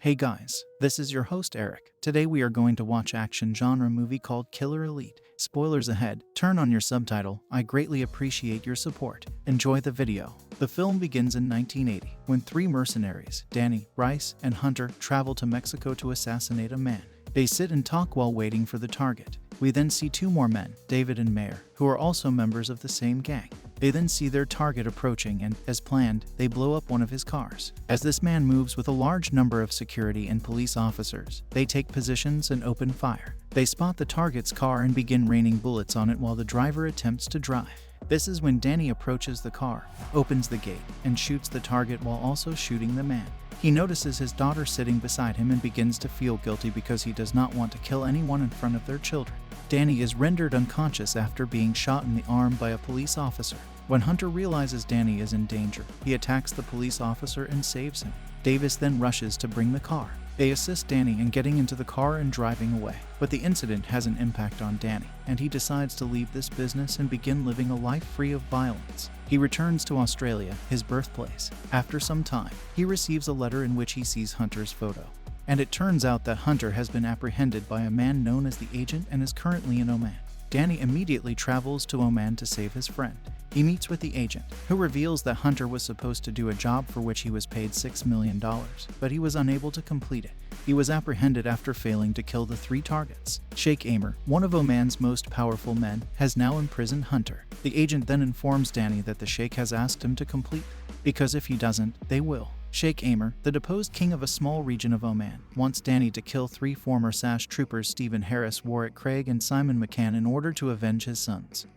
Hey guys, this is your host Eric. Today we are going to watch action genre movie called Killer Elite. Spoilers ahead, turn on your subtitle. I greatly appreciate your support. Enjoy the video. The film begins in 1980 when three mercenaries, Danny, Rice, and Hunter, travel to Mexico to assassinate a man. They sit and talk while waiting for the target. We then see two more men, David and Mayer, who are also members of the same gang. They then see their target approaching and, as planned, they blow up one of his cars. As this man moves with a large number of security and police officers, they take positions and open fire. They spot the target's car and begin raining bullets on it while the driver attempts to drive. This is when Danny approaches the car, opens the gate, and shoots the target while also shooting the man. He notices his daughter sitting beside him and begins to feel guilty because he does not want to kill anyone in front of their children. Danny is rendered unconscious after being shot in the arm by a police officer. When Hunter realizes Danny is in danger, he attacks the police officer and saves him. Davis then rushes to bring the car. They assist Danny in getting into the car and driving away. But the incident has an impact on Danny, and he decides to leave this business and begin living a life free of violence. He returns to Australia, his birthplace. After some time, he receives a letter in which he sees Hunter's photo. And it turns out that Hunter has been apprehended by a man known as the Agent and is currently in Oman. Danny immediately travels to Oman to save his friend. He meets with the agent, who reveals that Hunter was supposed to do a job for which he was paid $6 million, but he was unable to complete it. He was apprehended after failing to kill the three targets. Sheikh Amr, one of Oman's most powerful men, has now imprisoned Hunter. The agent then informs Danny that the Sheikh has asked him to complete it, because if he doesn't, they will. Sheikh Amr, the deposed king of a small region of Oman, wants Danny to kill three former SAS troopers Stephen Harris, Warwick Craig, and Simon McCann in order to avenge his sons,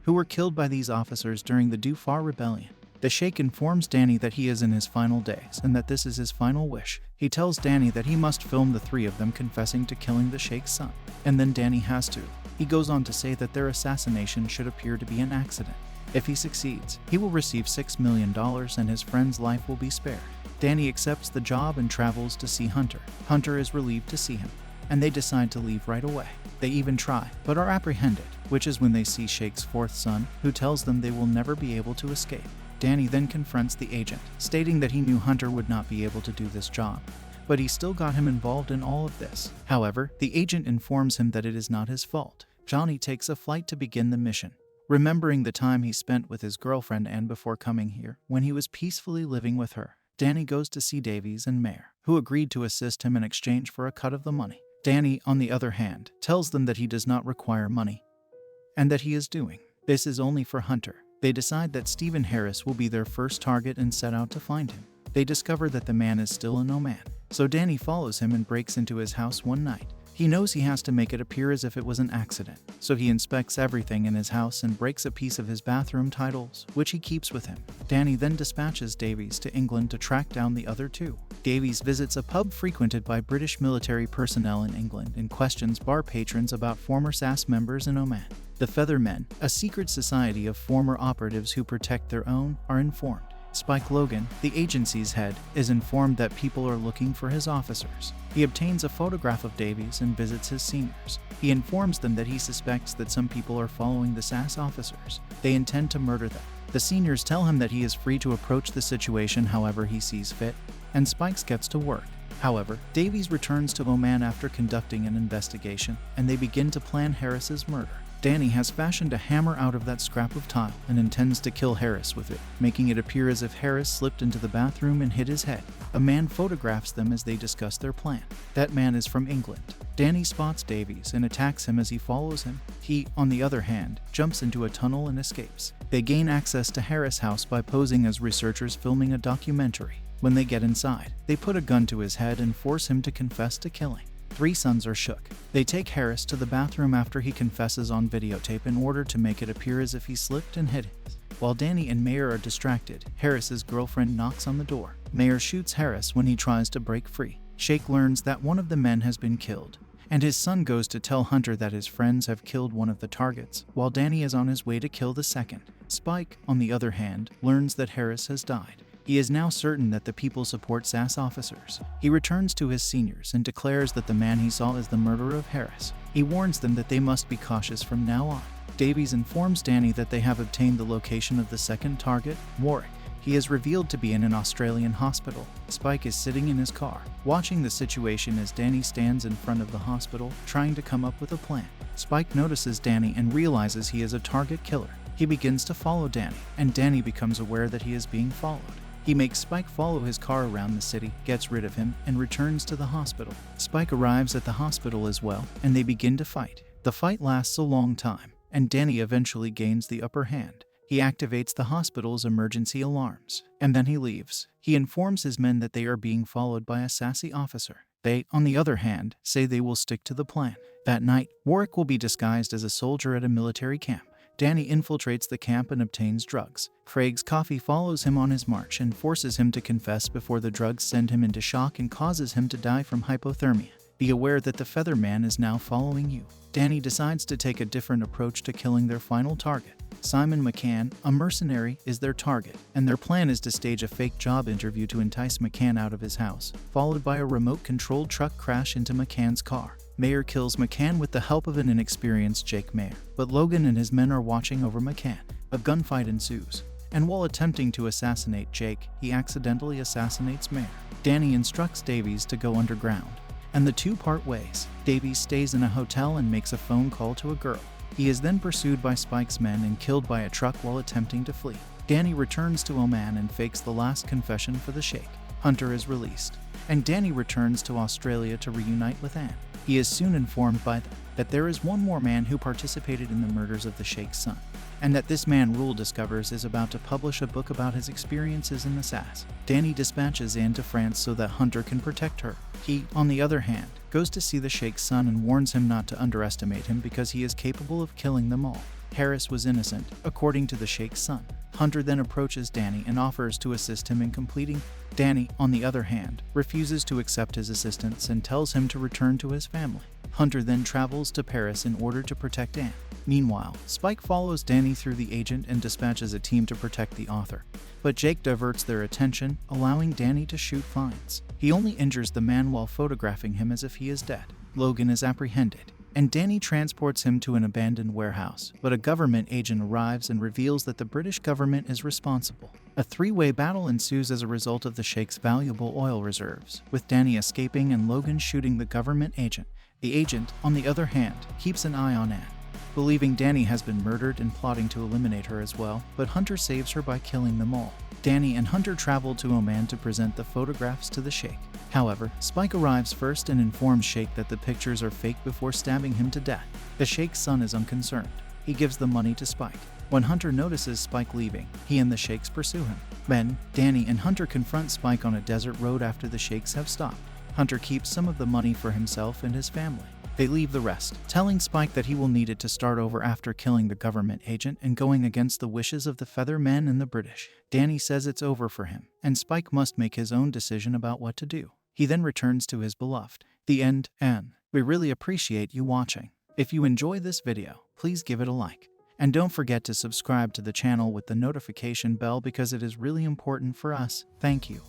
who were killed by these officers during the Dhofar rebellion. The Sheikh informs Danny that he is in his final days and that this is his final wish. He tells Danny that he must film the three of them confessing to killing the Sheikh's son, and then Danny has to. He goes on to say that their assassination should appear to be an accident. If he succeeds, he will receive $6 million and his friend's life will be spared. Danny accepts the job and travels to see Hunter. Hunter is relieved to see him, and they decide to leave right away. They even try, but are apprehended, which is when they see Sheikh's fourth son, who tells them they will never be able to escape. Danny then confronts the agent, stating that he knew Hunter would not be able to do this job, but he still got him involved in all of this. However, the agent informs him that it is not his fault. Johnny takes a flight to begin the mission, remembering the time he spent with his girlfriend Anne before coming here, when he was peacefully living with her. Danny goes to see Davies and Mayer, who agreed to assist him in exchange for a cut of the money. Danny, on the other hand, tells them that he does not require money, and that he is doing this is only for Hunter. They decide that Stephen Harris will be their first target and set out to find him. They discover that the man is still in Oman, so Danny follows him and breaks into his house one night. He knows he has to make it appear as if it was an accident, so he inspects everything in his house and breaks a piece of his bathroom tiles, which he keeps with him. Danny then dispatches Davies to England to track down the other two. Davies visits a pub frequented by British military personnel in England and questions bar patrons about former SAS members in Oman. The Feathermen, a secret society of former operatives who protect their own, are informed. Spike Logan, the agency's head, is informed that people are looking for his officers. He obtains a photograph of Davies and visits his seniors. He informs them that he suspects that some people are following the SAS officers. They intend to murder them. The seniors tell him that he is free to approach the situation however he sees fit, and Spikes gets to work. However, Davies returns to Oman after conducting an investigation, and they begin to plan Harris's murder. Danny has fashioned a hammer out of that scrap of tile and intends to kill Harris with it, making it appear as if Harris slipped into the bathroom and hit his head. A man photographs them as they discuss their plan. That man is from England. Danny spots Davies and attacks him as he follows him. He, on the other hand, jumps into a tunnel and escapes. They gain access to Harris' house by posing as researchers filming a documentary. When they get inside, they put a gun to his head and force him to confess to killing. Three sons are shook. They take Harris to the bathroom after he confesses on videotape in order to make it appear as if he slipped and hit it. While Danny and Mayer are distracted, Harris's girlfriend knocks on the door. Mayer shoots Harris when he tries to break free. Sheikh learns that one of the men has been killed, and his son goes to tell Hunter that his friends have killed one of the targets, while Danny is on his way to kill the second. Spike, on the other hand, learns that Harris has died. He is now certain that the people support SAS officers. He returns to his seniors and declares that the man he saw is the murderer of Harris. He warns them that they must be cautious from now on. Davies informs Danny that they have obtained the location of the second target, Warwick, He is revealed to be in an Australian hospital. Spike is sitting in his car, watching the situation as Danny stands in front of the hospital, trying to come up with a plan. Spike notices Danny and realizes he is a target killer. He begins to follow Danny, and Danny becomes aware that he is being followed. He makes Spike follow his car around the city, gets rid of him, and returns to the hospital. Spike arrives at the hospital as well, and they begin to fight. The fight lasts a long time, and Danny eventually gains the upper hand. He activates the hospital's emergency alarms, and then he leaves. He informs his men that they are being followed by a sassy officer. They, on the other hand, say they will stick to the plan. That night, Warwick will be disguised as a soldier at a military camp. Danny infiltrates the camp and obtains drugs. Craig's coffee follows him on his march and forces him to confess before the drugs send him into shock and causes him to die from hypothermia. Be aware that the Feather Man is now following you. Danny decides to take a different approach to killing their final target. Simon McCann, a mercenary, is their target, and their plan is to stage a fake job interview to entice McCann out of his house, followed by a remote-controlled truck crash into McCann's car. Mayer kills McCann with the help of an inexperienced Jake Mayer, but Logan and his men are watching over McCann. A gunfight ensues, and while attempting to assassinate Jake, he accidentally assassinates Mayer. Danny instructs Davies to go underground, and the two part ways. Davies stays in a hotel and makes a phone call to a girl. He is then pursued by Spike's men and killed by a truck while attempting to flee. Danny returns to Oman and fakes the last confession for the Sheikh. Hunter is released, and Danny returns to Australia to reunite with Anne. He is soon informed by them that there is one more man who participated in the murders of the Sheikh's son, and that this man Rule discovers is about to publish a book about his experiences in the SAS. Danny dispatches Anne to France so that Hunter can protect her. He, on the other hand, goes to see the Sheikh's son and warns him not to underestimate him because he is capable of killing them all. Harris was innocent, according to the Sheikh's son. Hunter then approaches Danny and offers to assist him in completing. Danny, on the other hand, refuses to accept his assistance and tells him to return to his family. Hunter then travels to Paris in order to protect Anne. Meanwhile, Spike follows Danny through the agent and dispatches a team to protect the author. But Jake diverts their attention, allowing Danny to shoot Fiennes. He only injures the man while photographing him as if he is dead. Logan is apprehended, and Danny transports him to an abandoned warehouse, but a government agent arrives and reveals that the British government is responsible. A three-way battle ensues as a result of the Sheikh's valuable oil reserves, with Danny escaping and Logan shooting the government agent. The agent, on the other hand, keeps an eye on Anne, believing Danny has been murdered and plotting to eliminate her as well, but Hunter saves her by killing them all. Danny and Hunter travel to Oman to present the photographs to the Sheikh. However, Spike arrives first and informs Sheikh that the pictures are fake before stabbing him to death. The Sheikh's son is unconcerned. He gives the money to Spike. When Hunter notices Spike leaving, he and the Sheikhs pursue him. Then, Danny and Hunter confront Spike on a desert road after the Sheikhs have stopped. Hunter keeps some of the money for himself and his family. They leave the rest, telling Spike that he will need it to start over after killing the government agent and going against the wishes of the Feather Men and the British. Danny says it's over for him, and Spike must make his own decision about what to do. He then returns to his beloved. The end, and we really appreciate you watching. If you enjoy this video, please give it a like. And don't forget to subscribe to the channel with the notification bell because it is really important for us. Thank you.